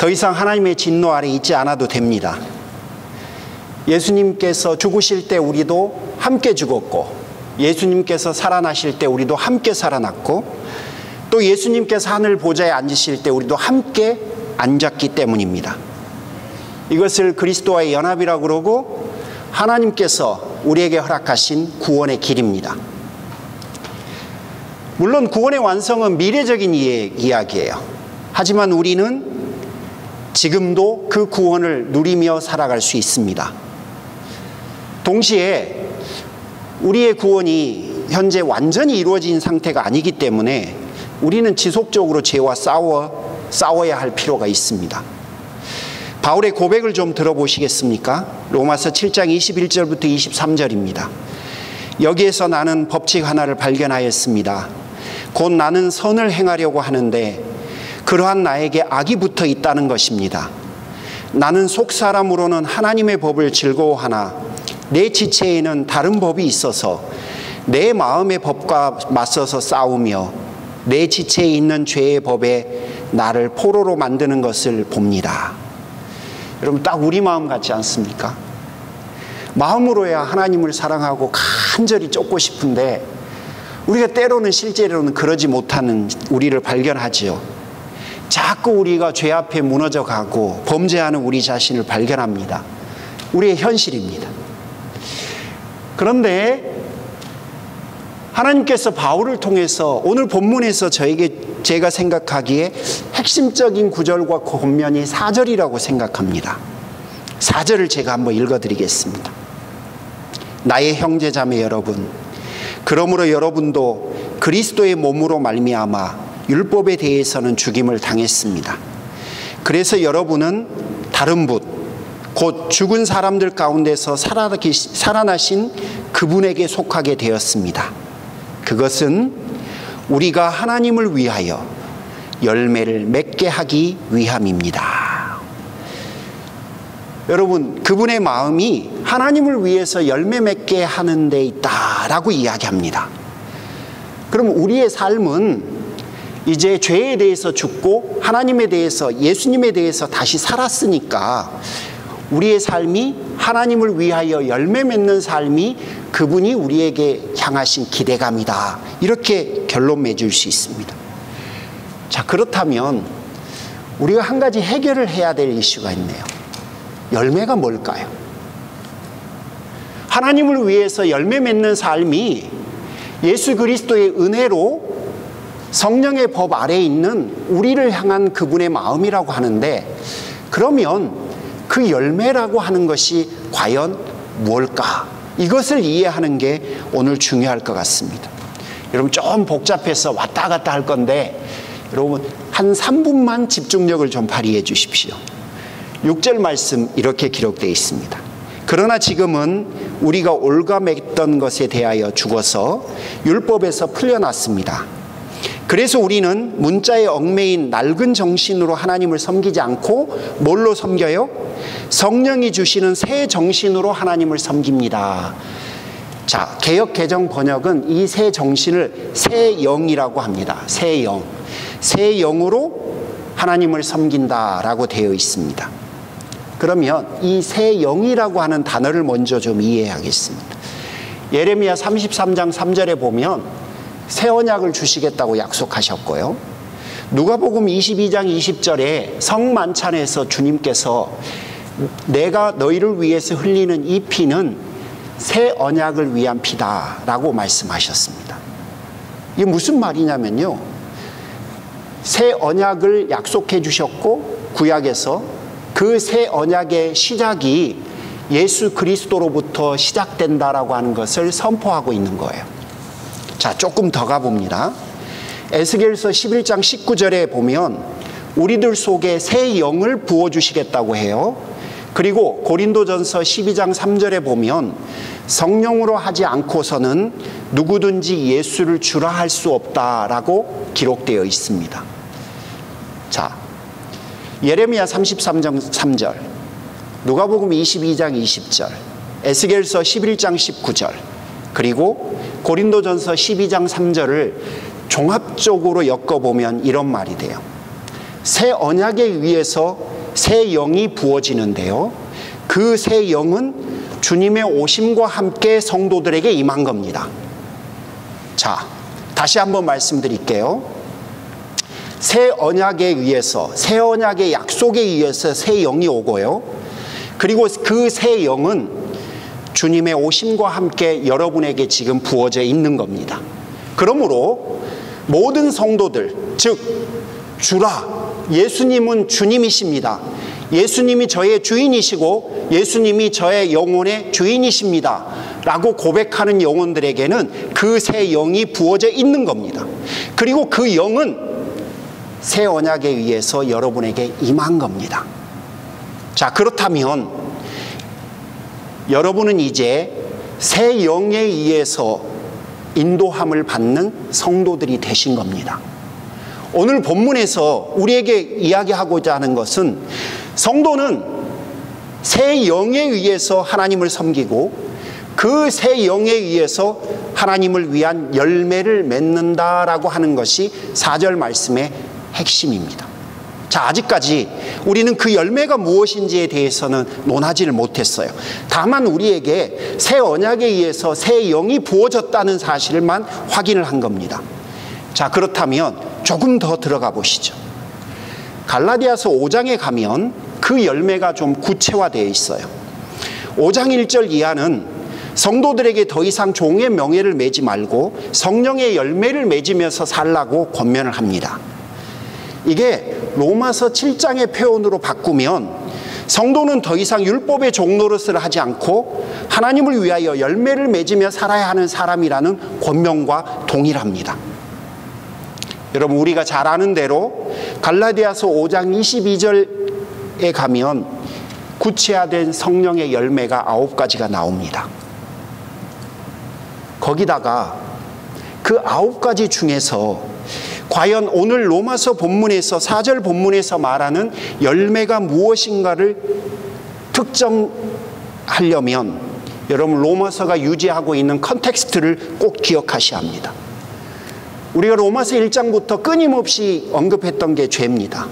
더 이상 하나님의 진노 아래 있지 않아도 됩니다. 예수님께서 죽으실 때 우리도 함께 죽었고, 예수님께서 살아나실 때 우리도 함께 살아났고, 또 예수님께서 하늘 보좌에 앉으실 때 우리도 함께 앉았기 때문입니다. 이것을 그리스도와의 연합이라고 그러고 하나님께서 우리에게 허락하신 구원의 길입니다. 물론 구원의 완성은 미래적인 이야기예요. 하지만 우리는 지금도 그 구원을 누리며 살아갈 수 있습니다. 동시에 우리의 구원이 현재 완전히 이루어진 상태가 아니기 때문에 우리는 지속적으로 죄와 싸워야 할 필요가 있습니다. 바울의 고백을 좀 들어보시겠습니까? 로마서 7장 21절부터 23절입니다. 여기에서 나는 법칙 하나를 발견하였습니다. 곧 나는 선을 행하려고 하는데 그러한 나에게 악이 붙어 있다는 것입니다. 나는 속사람으로는 하나님의 법을 즐거워하나 내 지체에는 다른 법이 있어서 내 마음의 법과 맞서서 싸우며 내 지체에 있는 죄의 법에 나를 포로로 만드는 것을 봅니다. 여러분, 딱 우리 마음 같지 않습니까? 마음으로야 하나님을 사랑하고 간절히 쫓고 싶은데 우리가 때로는 실제로는 그러지 못하는 우리를 발견하지요. 자꾸 우리가 죄 앞에 무너져 가고 범죄하는 우리 자신을 발견합니다. 우리의 현실입니다. 그런데 하나님께서 바울을 통해서 오늘 본문에서 제가 생각하기에 핵심적인 구절과 권면이 4절이라고 생각합니다. 4절을 제가 한번 읽어드리겠습니다. 나의 형제자매 여러분, 그러므로 여러분도 그리스도의 몸으로 말미암아 율법에 대해서는 죽임을 당했습니다. 그래서 여러분은 다른 분, 곧 죽은 사람들 가운데서 살아나신 그분에게 속하게 되었습니다. 그것은 우리가 하나님을 위하여 열매를 맺게 하기 위함입니다. 여러분, 그분의 마음이 하나님을 위해서 열매 맺게 하는 데 있다라고 이야기합니다. 그럼 우리의 삶은 이제 죄에 대해서 죽고 하나님에 대해서, 예수님에 대해서 다시 살았으니까 우리의 삶이 하나님을 위하여 열매 맺는 삶이 그분이 우리에게 향하신 기대감이다, 이렇게 결론 맺을 수 있습니다. 자, 그렇다면 우리가 한 가지 해결을 해야 될 이슈가 있네요. 열매가 뭘까요? 하나님을 위해서 열매 맺는 삶이 예수 그리스도의 은혜로 성령의 법 아래에 있는 우리를 향한 그분의 마음이라고 하는데, 그러면 그 열매라고 하는 것이 과연 뭘까? 이것을 이해하는 게 오늘 중요할 것 같습니다. 여러분, 좀 복잡해서 왔다 갔다 할 건데 여러분 한 3분만 집중력을 좀 발휘해 주십시오. 6절 말씀 이렇게 기록되어 있습니다. 그러나 지금은 우리가 올가맸던 것에 대하여 죽어서 율법에서 풀려났습니다. 그래서 우리는 문자에 얽매인 낡은 정신으로 하나님을 섬기지 않고 뭘로 섬겨요? 성령이 주시는 새 정신으로 하나님을 섬깁니다. 자, 개역 개정 번역은 이 새 정신을 새 영이라고 합니다. 새 영. 새 영으로 하나님을 섬긴다라고 되어 있습니다. 그러면 이 새 영이라고 하는 단어를 먼저 좀 이해하겠습니다. 예레미야 33장 3절에 보면 새 언약을 주시겠다고 약속하셨고요. 누가복음 22장 20절에 성만찬에서 주님께서 내가 너희를 위해서 흘리는 이 피는 새 언약을 위한 피다라고 말씀하셨습니다. 이게 무슨 말이냐면요, 새 언약을 약속해 주셨고 구약에서 그 새 언약의 시작이 예수 그리스도로부터 시작된다라고 하는 것을 선포하고 있는 거예요. 자, 조금 더 가봅니다. 에스겔서 11장 19절에 보면 우리들 속에 새 영을 부어주시겠다고 해요. 그리고 고린도전서 12장 3절에 보면 성령으로 하지 않고서는 누구든지 예수를 주라 할 수 없다라고 기록되어 있습니다. 자, 예레미야 33장 3절, 누가복음 22장 20절, 에스겔서 11장 19절, 그리고 고린도전서 12장 3절을 종합적으로 엮어보면 이런 말이 돼요. 새 언약에 의해서 새 영이 부어지는데요. 그 새 영은 주님의 오심과 함께 성도들에게 임한 겁니다. 자, 다시 한번 말씀드릴게요. 새 언약에 의해서, 새 언약의 약속에 의해서 새 영이 오고요. 그리고 그 새 영은 주님의 오심과 함께 여러분에게 지금 부어져 있는 겁니다. 그러므로 모든 성도들, 즉 주라, 예수님은 주님이십니다. 예수님이 저의 주인이시고 예수님이 저의 영혼의 주인이십니다 라고 고백하는 영혼들에게는 그 새 영이 부어져 있는 겁니다. 그리고 그 영은 새 언약에 의해서 여러분에게 임한 겁니다. 자, 그렇다면 여러분은 이제 새 영에 의해서 인도함을 받는 성도들이 되신 겁니다. 오늘 본문에서 우리에게 이야기하고자 하는 것은 성도는 새 영에 의해서 하나님을 섬기고 그 새 영에 의해서 하나님을 위한 열매를 맺는다라고 하는 것이 4절 말씀의 핵심입니다. 자, 아직까지 우리는 그 열매가 무엇인지에 대해서는 논하지를 못했어요. 다만 우리에게 새 언약에 의해서 새 영이 부어졌다는 사실만 확인을 한 겁니다. 자, 그렇다면 조금 더 들어가 보시죠. 갈라디아서 5장에 가면 그 열매가 좀 구체화되어 있어요. 5장 1절 이하는 성도들에게 더 이상 종의 명예를 매지 말고 성령의 열매를 맺으면서 살라고 권면을 합니다. 이게 로마서 7장의 표현으로 바꾸면 성도는 더 이상 율법의 종 노릇을 하지 않고 하나님을 위하여 열매를 맺으며 살아야 하는 사람이라는 권면과 동일합니다. 여러분, 우리가 잘 아는 대로 갈라디아서 5장 22절에 가면 구체화된 성령의 열매가 9가지가 나옵니다. 거기다가 그 9가지 중에서 과연 오늘 로마서 본문에서 4절 본문에서 말하는 열매가 무엇인가를 특정하려면 여러분 로마서가 유지하고 있는 컨텍스트를 꼭 기억하셔야 합니다. 우리가 로마서 1장부터 끊임없이 언급했던 게 죄입니다.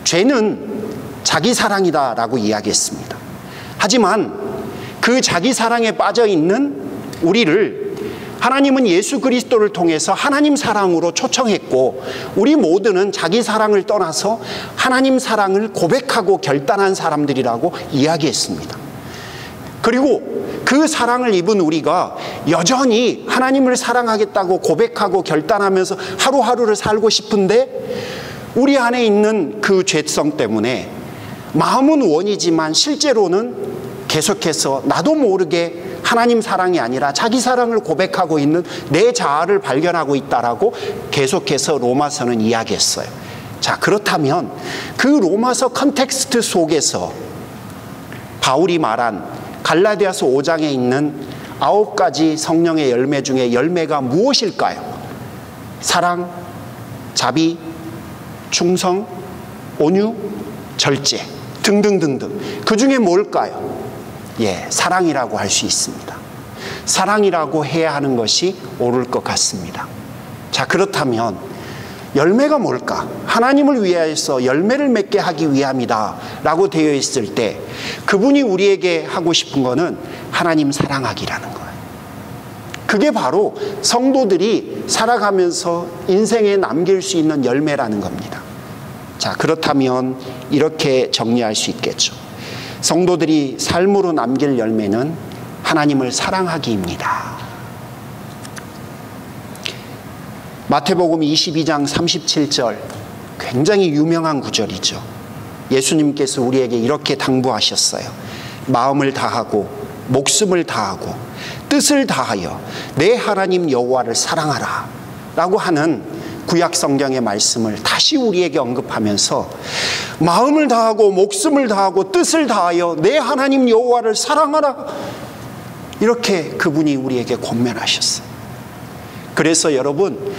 죄는 자기 사랑이다 라고 이야기했습니다. 하지만 그 자기 사랑에 빠져 있는 우리를 하나님은 예수 그리스도를 통해서 하나님 사랑으로 초청했고 우리 모두는 자기 사랑을 떠나서 하나님 사랑을 고백하고 결단한 사람들이라고 이야기했습니다. 그리고 그 사랑을 입은 우리가 여전히 하나님을 사랑하겠다고 고백하고 결단하면서 하루하루를 살고 싶은데 우리 안에 있는 그 죄성 때문에 마음은 원이지만 실제로는 계속해서 나도 모르게 하나님 사랑이 아니라 자기 사랑을 고백하고 있는 내 자아를 발견하고 있다라고 계속해서 로마서는 이야기했어요. 자, 그렇다면 그 로마서 컨텍스트 속에서 바울이 말한 갈라디아서 5장에 있는 9가지 성령의 열매 중에 열매가 무엇일까요? 사랑, 자비, 충성, 온유, 절제 등등등등. 그 중에 뭘까요? 사랑이라고 할 수 있습니다. 사랑이라고 해야 하는 것이 옳을 것 같습니다. 자, 그렇다면 열매가 뭘까? 하나님을 위하여서 열매를 맺게 하기 위함이다 라고 되어 있을 때 그분이 우리에게 하고 싶은 거는 하나님 사랑하기라는 거예요. 그게 바로 성도들이 살아가면서 인생에 남길 수 있는 열매라는 겁니다. 자, 그렇다면 이렇게 정리할 수 있겠죠. 성도들이 삶으로 남길 열매는 하나님을 사랑하기입니다. 마태복음 22장 37절 굉장히 유명한 구절이죠. 예수님께서 우리에게 이렇게 당부하셨어요. 마음을 다하고 목숨을 다하고 뜻을 다하여 내 하나님 여호와를 사랑하라 라고 하는 구약 성경의 말씀을 다시 우리에게 언급하면서 마음을 다하고 목숨을 다하고 뜻을 다하여 내 하나님 여호와를 사랑하라 이렇게 그분이 우리에게 권면하셨어요. 그래서 여러분,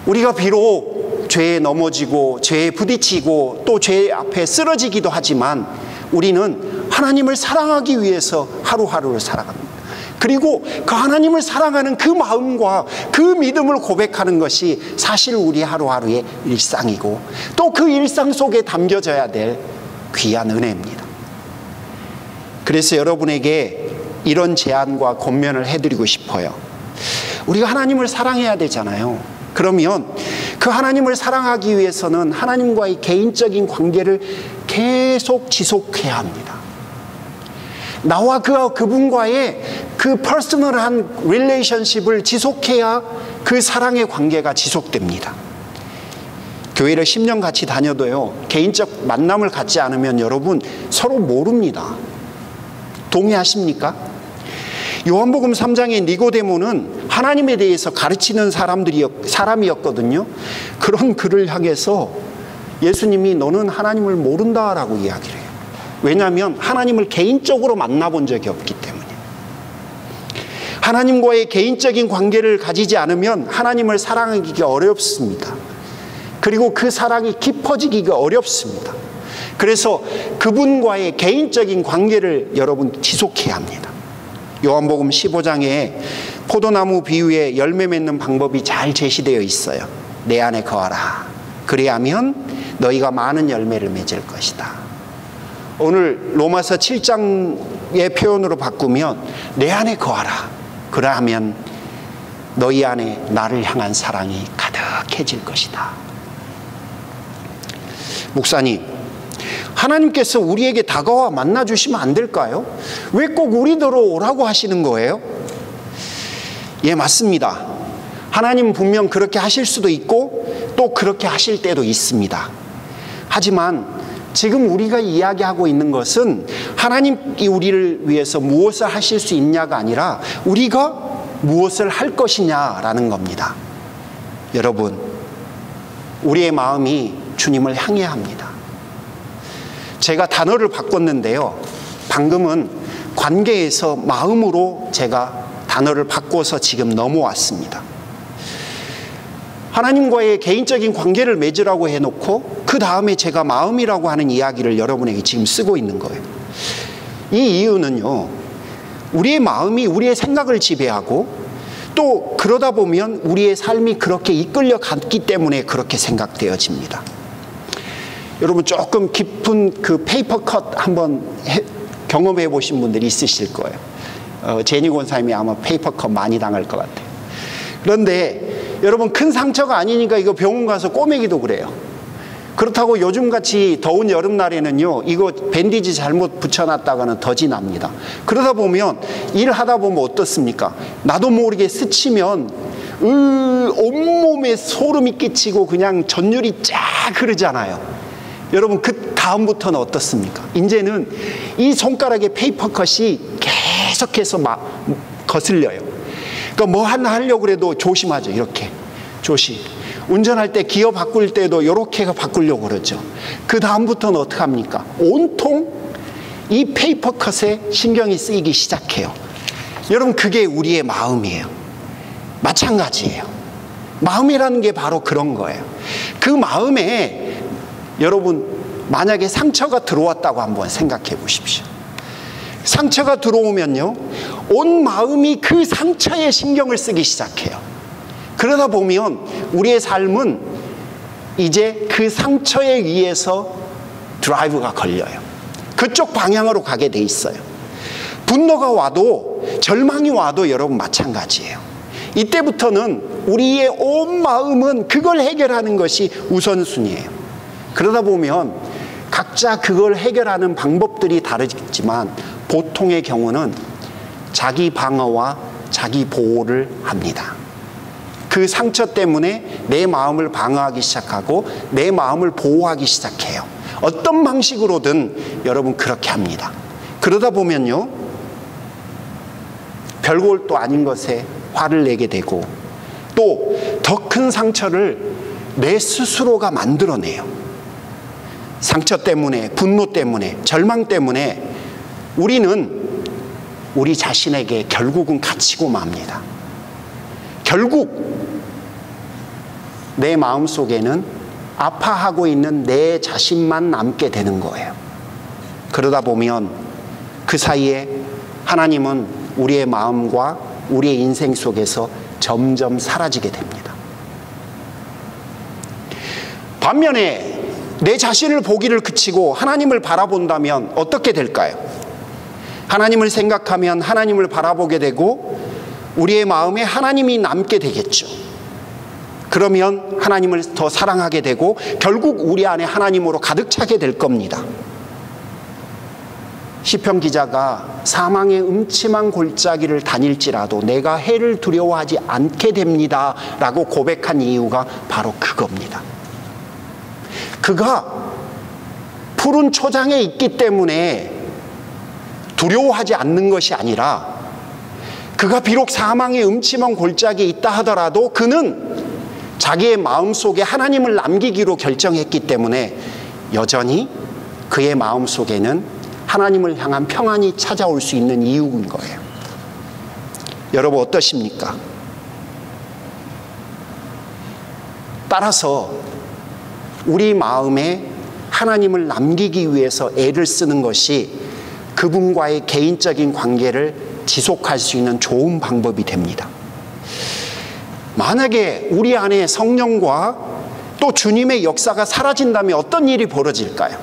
우리가 비록 죄에 넘어지고 죄에 부딪히고 또 죄 앞에 쓰러지기도 하지만 우리는 하나님을 사랑하기 위해서 하루하루를 살아갑니다. 그리고 그 하나님을 사랑하는 그 마음과 그 믿음을 고백하는 것이 사실 우리 하루하루의 일상이고 또 그 일상 속에 담겨져야 될 귀한 은혜입니다. 그래서 여러분에게 이런 제안과 권면을 해드리고 싶어요. 우리가 하나님을 사랑해야 되잖아요. 그러면 그 하나님을 사랑하기 위해서는 하나님과의 개인적인 관계를 계속 지속해야 합니다. 나와 그분과의 그 퍼스널한 릴레이션십을 지속해야 그 사랑의 관계가 지속됩니다. 교회를 10년 같이 다녀도요, 개인적 만남을 갖지 않으면 여러분 서로 모릅니다. 동의하십니까? 요한복음 3장의 니고데모는 하나님에 대해서 가르치는 사람이었거든요. 그런 그를 향해서 예수님이 너는 하나님을 모른다라고 이야기를 해요. 왜냐하면 하나님을 개인적으로 만나본 적이 없기 때문에. 하나님과의 개인적인 관계를 가지지 않으면 하나님을 사랑하기가 어렵습니다. 그리고 그 사랑이 깊어지기가 어렵습니다. 그래서 그분과의 개인적인 관계를 여러분 지속해야 합니다. 요한복음 15장에 포도나무 비유에 열매 맺는 방법이 잘 제시되어 있어요. 내 안에 거하라. 그리하면 너희가 많은 열매를 맺을 것이다. 오늘 로마서 7장의 표현으로 바꾸면 내 안에 거하라. 그러하면 너희 안에 나를 향한 사랑이 가득해질 것이다. 목사님, 하나님께서 우리에게 다가와 만나주시면 안 될까요? 왜 꼭 우리더러 오라고 하시는 거예요? 예, 맞습니다. 하나님은 분명 그렇게 하실 수도 있고 또 그렇게 하실 때도 있습니다. 하지만 지금 우리가 이야기하고 있는 것은 하나님이 우리를 위해서 무엇을 하실 수 있냐가 아니라 우리가 무엇을 할 것이냐라는 겁니다. 여러분, 우리의 마음이 주님을 향해야 합니다. 제가 단어를 바꿨는데요, 방금은 관계에서 마음으로 제가 단어를 바꿔서 지금 넘어왔습니다. 하나님과의 개인적인 관계를 맺으라고 해놓고 그 다음에 제가 마음이라고 하는 이야기를 여러분에게 지금 쓰고 있는 거예요. 이 이유는요, 우리의 마음이 우리의 생각을 지배하고 또 그러다 보면 우리의 삶이 그렇게 이끌려 갔기 때문에 그렇게 생각되어집니다. 여러분 조금 깊은 그 페이퍼 컷 한번 경험해 보신 분들이 있으실 거예요. 제니 권사님이 아마 페이퍼 컷 많이 당할 것 같아요. 그런데 여러분 큰 상처가 아니니까 이거 병원 가서 꼬매기도 그래요. 그렇다고 요즘같이 더운 여름날에는요, 이거 밴디지 잘못 붙여놨다가는 더지 납니다. 그러다 보면 일하다 보면 어떻습니까? 나도 모르게 스치면 온몸에 소름이 끼치고 그냥 전율이 쫙 흐르잖아요. 여러분 그 다음부터는 어떻습니까? 이제는 이 손가락의 페이퍼 컷이 계속해서 거슬려요. 그러니까 뭐 하나 하려고 해도 조심하죠. 이렇게 조심. 운전할 때 기어 바꿀 때도 이렇게 바꾸려고 그러죠. 그 다음부터는 어떻게 합니까? 온통 이 페이퍼 컷에 신경이 쓰이기 시작해요. 여러분 그게 우리의 마음이에요. 마찬가지예요. 마음이라는 게 바로 그런 거예요. 그 마음에 여러분 만약에 상처가 들어왔다고 한번 생각해 보십시오. 상처가 들어오면요, 온 마음이 그 상처에 신경을 쓰기 시작해요. 그러다 보면 우리의 삶은 이제 그 상처에 의해서 드라이브가 걸려요. 그쪽 방향으로 가게 돼 있어요. 분노가 와도 절망이 와도 여러분 마찬가지예요. 이때부터는 우리의 온 마음은 그걸 해결하는 것이 우선순위예요. 그러다 보면 각자 그걸 해결하는 방법들이 다르지만 보통의 경우는 자기 방어와 자기 보호를 합니다. 그 상처 때문에 내 마음을 방어하기 시작하고 내 마음을 보호하기 시작해요. 어떤 방식으로든 여러분 그렇게 합니다. 그러다 보면요, 별것도 아닌 것에 화를 내게 되고 또 더 큰 상처를 내 스스로가 만들어내요. 상처 때문에, 분노 때문에, 절망 때문에 우리는 우리 자신에게 결국은 갇히고 맙니다. 결국 내 마음속에는 아파하고 있는 내 자신만 남게 되는 거예요. 그러다 보면 그 사이에 하나님은 우리의 마음과 우리의 인생 속에서 점점 사라지게 됩니다. 반면에 내 자신을 보기를 그치고 하나님을 바라본다면 어떻게 될까요? 하나님을 생각하면 하나님을 바라보게 되고 우리의 마음에 하나님이 남게 되겠죠. 그러면 하나님을 더 사랑하게 되고 결국 우리 안에 하나님으로 가득 차게 될 겁니다. 시편 기자가 사망의 음침한 골짜기를 다닐지라도 내가 해를 두려워하지 않게 됩니다 라고 고백한 이유가 바로 그겁니다. 그가 푸른 초장에 있기 때문에 두려워하지 않는 것이 아니라 그가 비록 사망의 음침한 골짜기에 있다 하더라도 그는 자기의 마음속에 하나님을 남기기로 결정했기 때문에 여전히 그의 마음속에는 하나님을 향한 평안이 찾아올 수 있는 이유인 거예요. 여러분 어떠십니까? 따라서 우리 마음에 하나님을 남기기 위해서 애를 쓰는 것이 그분과의 개인적인 관계를 지속할 수 있는 좋은 방법이 됩니다. 만약에 우리 안에 성령과 또 주님의 역사가 사라진다면 어떤 일이 벌어질까요?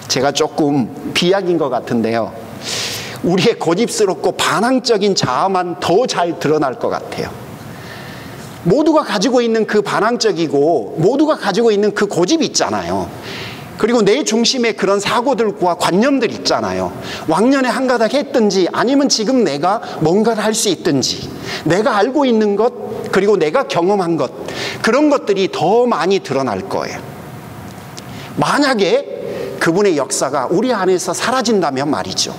제가 조금 비약인 것 같은데요. 우리의 고집스럽고 반항적인 자아만 더 잘 드러날 것 같아요. 모두가 가지고 있는 그 반항적이고 모두가 가지고 있는 그 고집이 있잖아요. 그리고 내 중심에 그런 사고들과 관념들 있잖아요. 왕년에 한가닥 했든지 아니면 지금 내가 뭔가를 할 수 있든지 내가 알고 있는 것 그리고 내가 경험한 것 그런 것들이 더 많이 드러날 거예요. 만약에 그분의 역사가 우리 안에서 사라진다면 말이죠.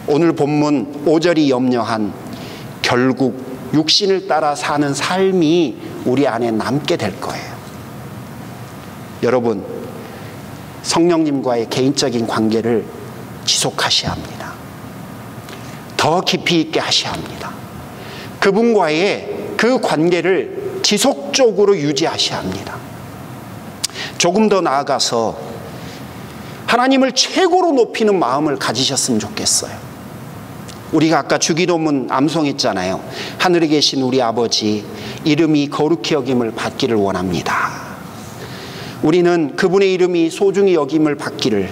오늘 본문 5절이 염려한 결국 육신을 따라 사는 삶이 우리 안에 남게 될 거예요. 여러분, 성령님과의 개인적인 관계를 지속하셔야 합니다. 더 깊이 있게 하셔야 합니다. 그분과의 그 관계를 지속적으로 유지하셔야 합니다. 조금 더 나아가서 하나님을 최고로 높이는 마음을 가지셨으면 좋겠어요. 우리가 아까 주기도문 암송했잖아요. 하늘에 계신 우리 아버지 이름이 거룩히 여김을 받기를 원합니다. 우리는 그분의 이름이 소중히 여김을 받기를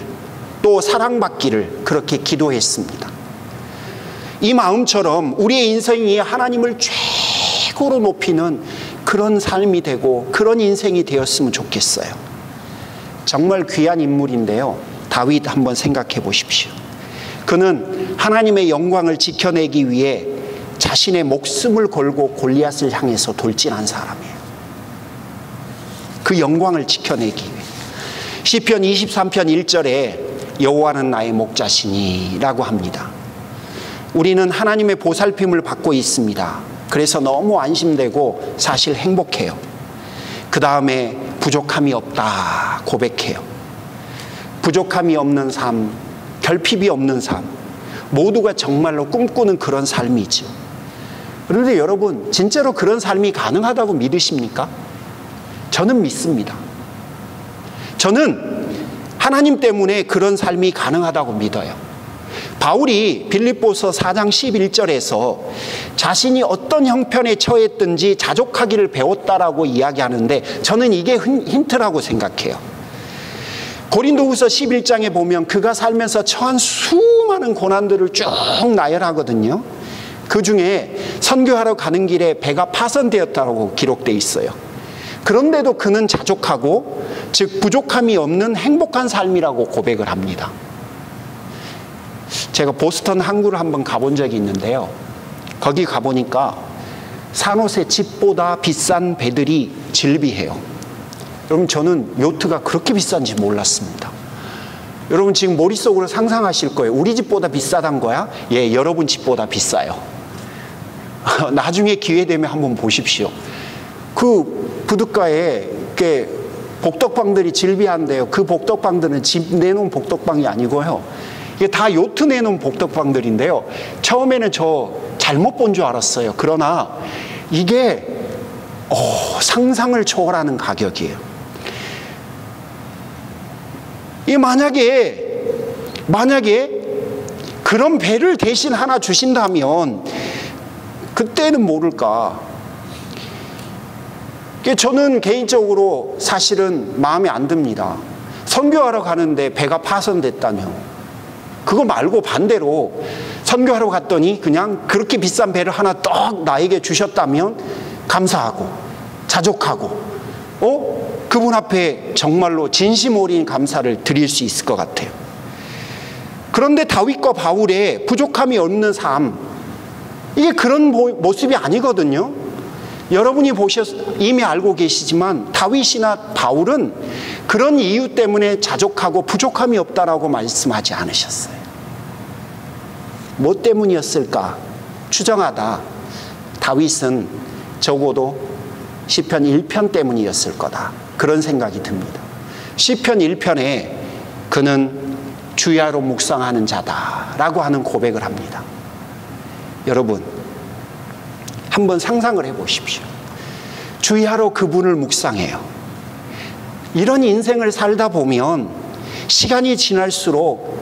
또 사랑받기를 그렇게 기도했습니다. 이 마음처럼 우리의 인생이 하나님을 최고로 높이는 그런 삶이 되고 그런 인생이 되었으면 좋겠어요. 정말 귀한 인물인데요. 다윗 한번 생각해 보십시오. 그는 하나님의 영광을 지켜내기 위해 자신의 목숨을 걸고 골리앗을 향해서 돌진한 사람이에요. 그 영광을 지켜내기 위해. 시편 23편 1절에 여호와는 나의 목자시니 라고 합니다. 우리는 하나님의 보살핌을 받고 있습니다. 그래서 너무 안심되고 사실 행복해요. 그 다음에 부족함이 없다 고백해요. 부족함이 없는 삶, 결핍이 없는 삶, 모두가 정말로 꿈꾸는 그런 삶이죠. 그런데 여러분 진짜로 그런 삶이 가능하다고 믿으십니까? 저는 믿습니다. 저는 하나님 때문에 그런 삶이 가능하다고 믿어요. 바울이 빌립보서 4장 11절에서 자신이 어떤 형편에 처했든지 자족하기를 배웠다라고 이야기하는데 저는 이게 힌트라고 생각해요. 고린도후서 11장에 보면 그가 살면서 처한 수많은 고난들을 쭉 나열하거든요. 그 중에 선교하러 가는 길에 배가 파손되었다고 기록되어 있어요. 그런데도 그는 자족하고 즉 부족함이 없는 행복한 삶이라고 고백을 합니다. 제가 보스턴 항구를 한번 가본 적이 있는데요. 거기 가보니까 산호세 집보다 비싼 배들이 질비해요. 여러분 저는 요트가 그렇게 비싼지 몰랐습니다. 여러분 지금 머릿속으로 상상하실 거예요. 우리 집보다 비싸단 거야? 예, 여러분 집보다 비싸요. 나중에 기회 되면 한번 보십시오. 그 부둣가에 이렇게 복덕방들이 질비한데요. 그 복덕방들은 집 내놓은 복덕방이 아니고요. 이게 다 요트 내놓은 복덕방들인데요. 처음에는 저 잘못 본 줄 알았어요. 그러나 이게 상상을 초월하는 가격이에요. 이 만약에 그런 배를 대신 하나 주신다면 그때는 모를까. 저는 개인적으로 사실은 마음에 안 듭니다. 선교하러 가는데 배가 파손됐다며. 그거 말고 반대로 선교하러 갔더니 그냥 그렇게 비싼 배를 하나 떡 나에게 주셨다면 감사하고 자족하고 그분 앞에 정말로 진심 어린 감사를 드릴 수 있을 것 같아요. 그런데 다윗과 바울의 부족함이 없는 삶, 이게 그런 모습이 아니거든요. 여러분이 이미 알고 계시지만 다윗이나 바울은 그런 이유 때문에 자족하고 부족함이 없다라고 말씀하지 않으셨어요. 뭐 때문이었을까 추정하다 다윗은 적어도 시편 1편 때문이었을 거다, 그런 생각이 듭니다. 시편 1편에 그는 주야로 묵상하는 자다라고 하는 고백을 합니다. 여러분, 한번 상상을 해보십시오. 주야로 그분을 묵상해요. 이런 인생을 살다 보면 시간이 지날수록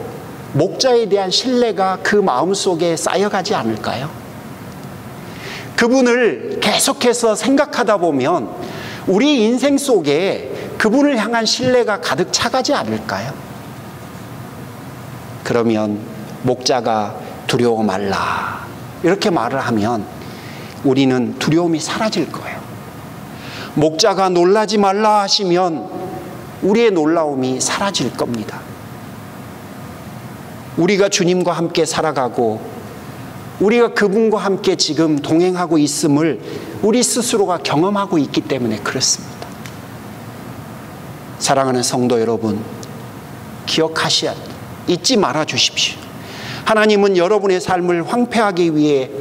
목자에 대한 신뢰가 그 마음속에 쌓여가지 않을까요? 그분을 계속해서 생각하다 보면 우리 인생 속에 그분을 향한 신뢰가 가득 차가지 않을까요? 그러면 목자가 두려워 말라 이렇게 말을 하면 우리는 두려움이 사라질 거예요. 목자가 놀라지 말라 하시면 우리의 놀라움이 사라질 겁니다. 우리가 주님과 함께 살아가고 우리가 그분과 함께 지금 동행하고 있음을 우리 스스로가 경험하고 있기 때문에 그렇습니다. 사랑하는 성도 여러분, 잊지 말아 주십시오. 하나님은 여러분의 삶을 황폐하기 위해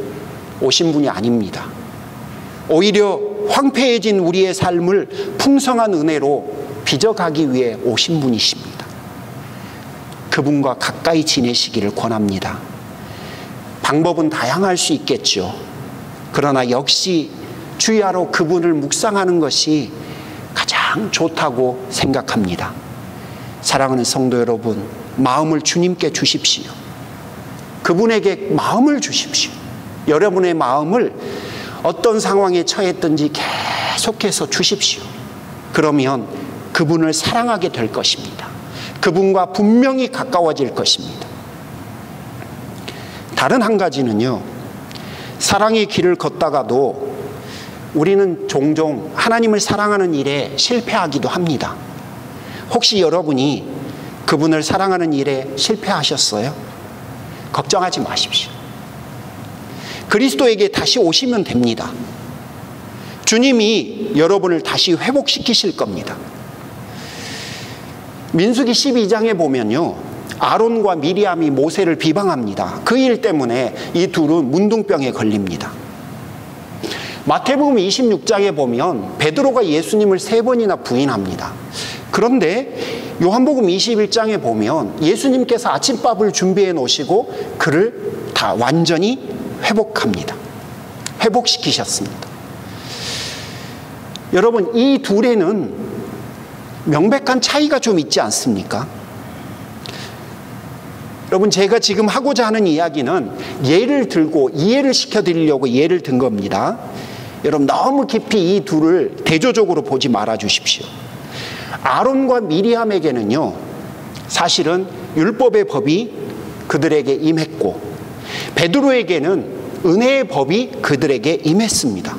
오신 분이 아닙니다. 오히려 황폐해진 우리의 삶을 풍성한 은혜로 빚어가기 위해 오신 분이십니다. 그분과 가까이 지내시기를 권합니다. 방법은 다양할 수 있겠죠. 그러나 역시 주야로 그분을 묵상하는 것이 가장 좋다고 생각합니다. 사랑하는 성도 여러분, 마음을 주님께 주십시오. 그분에게 마음을 주십시오. 여러분의 마음을 어떤 상황에 처했든지 계속해서 주십시오. 그러면 그분을 사랑하게 될 것입니다. 그분과 분명히 가까워질 것입니다. 다른 한 가지는요, 사랑의 길을 걷다가도 우리는 종종 하나님을 사랑하는 일에 실패하기도 합니다. 혹시 여러분이 그분을 사랑하는 일에 실패하셨어요? 걱정하지 마십시오. 그리스도에게 다시 오시면 됩니다. 주님이 여러분을 다시 회복시키실 겁니다. 민수기 12장에 보면요, 아론과 미리암이 모세를 비방합니다. 그 일 때문에 이 둘은 문둥병에 걸립니다. 마태복음 26장에 보면 베드로가 예수님을 3번이나 부인합니다. 그런데 요한복음 21장에 보면 예수님께서 아침밥을 준비해 놓으시고 그를 다 완전히 회복합니다. 회복시키셨습니다. 여러분, 이 둘에는 명백한 차이가 좀 있지 않습니까? 여러분, 제가 지금 하고자 하는 이야기는 예를 들고 이해를 시켜드리려고 예를 든 겁니다. 여러분, 너무 깊이 이 둘을 대조적으로 보지 말아 주십시오. 아론과 미리암에게는요, 사실은 율법의 법이 그들에게 임했고 베드로에게는 은혜의 법이 그들에게 임했습니다.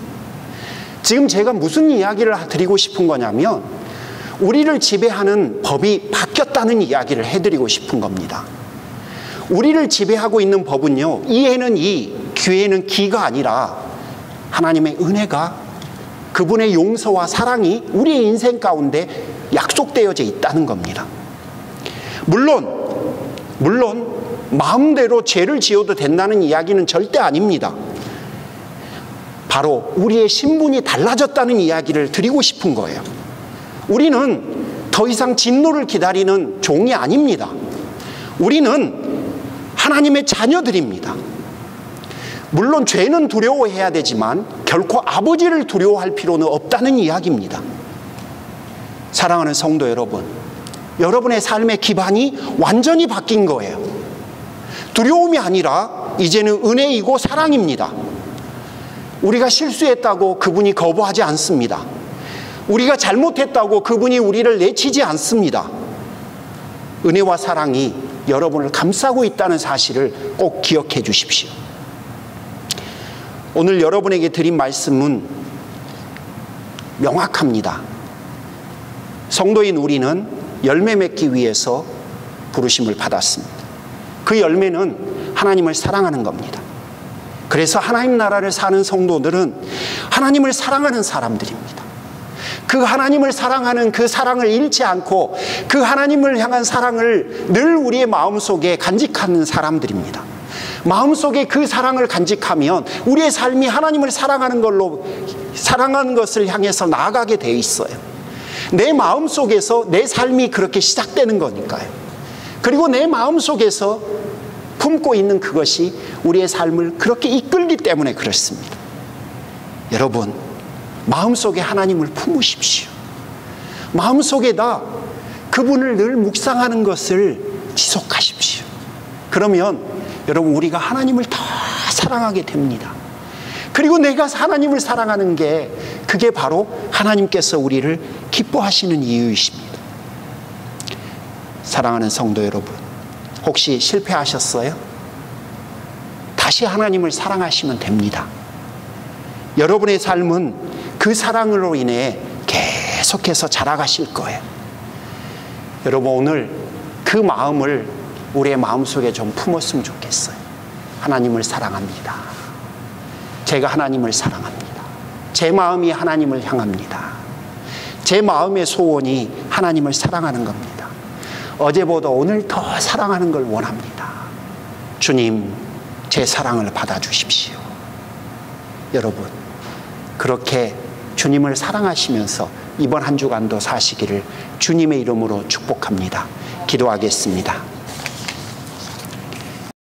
지금 제가 무슨 이야기를 드리고 싶은 거냐면 우리를 지배하는 법이 바뀌었다는 이야기를 해드리고 싶은 겁니다. 우리를 지배하고 있는 법은요, 이에는 이, 귀에는 기가 아니라 하나님의 은혜가, 그분의 용서와 사랑이 우리의 인생 가운데 약속되어져 있다는 겁니다. 물론 마음대로 죄를 지어도 된다는 이야기는 절대 아닙니다. 바로 우리의 신분이 달라졌다는 이야기를 드리고 싶은 거예요. 우리는 더 이상 진노를 기다리는 종이 아닙니다. 우리는 하나님의 자녀들입니다. 물론 죄는 두려워해야 되지만 결코 아버지를 두려워할 필요는 없다는 이야기입니다. 사랑하는 성도 여러분, 여러분의 삶의 기반이 완전히 바뀐 거예요. 두려움이 아니라 이제는 은혜이고 사랑입니다. 우리가 실수했다고 그분이 거부하지 않습니다. 우리가 잘못했다고 그분이 우리를 내치지 않습니다. 은혜와 사랑이 여러분을 감싸고 있다는 사실을 꼭 기억해 주십시오. 오늘 여러분에게 드린 말씀은 명확합니다. 성도인 우리는 열매 맺기 위해서 부르심을 받았습니다. 그 열매는 하나님을 사랑하는 겁니다. 그래서 하나님 나라를 사는 성도들은 하나님을 사랑하는 사람들입니다. 그 하나님을 사랑하는 그 사랑을 잃지 않고 그 하나님을 향한 사랑을 늘 우리의 마음속에 간직하는 사람들입니다. 마음속에 그 사랑을 간직하면 우리의 삶이 하나님을 사랑하는 것을 향해서 나아가게 되어 있어요. 내 마음속에서 내 삶이 그렇게 시작되는 거니까요. 그리고 내 마음속에서 품고 있는 그것이 우리의 삶을 그렇게 이끌기 때문에 그렇습니다. 여러분, 마음속에 하나님을 품으십시오. 마음속에다 그분을 늘 묵상하는 것을 지속하십시오. 그러면 여러분, 우리가 하나님을 더 사랑하게 됩니다. 그리고 내가 하나님을 사랑하는 게 그게 바로 하나님께서 우리를 기뻐하시는 이유이십니다. 사랑하는 성도 여러분, 혹시 실패하셨어요? 다시 하나님을 사랑하시면 됩니다. 여러분의 삶은 그 사랑으로 인해 계속해서 자라가실 거예요. 여러분, 오늘 그 마음을 우리의 마음속에 좀 품었으면 좋겠어요. 하나님을 사랑합니다. 제가 하나님을 사랑합니다. 제 마음이 하나님을 향합니다. 제 마음의 소원이 하나님을 사랑하는 겁니다. 어제보다 오늘 더 사랑하는 걸 원합니다. 주님, 제 사랑을 받아주십시오. 여러분, 그렇게 주님을 사랑하시면서 이번 한 주간도 사시기를 주님의 이름으로 축복합니다. 기도하겠습니다.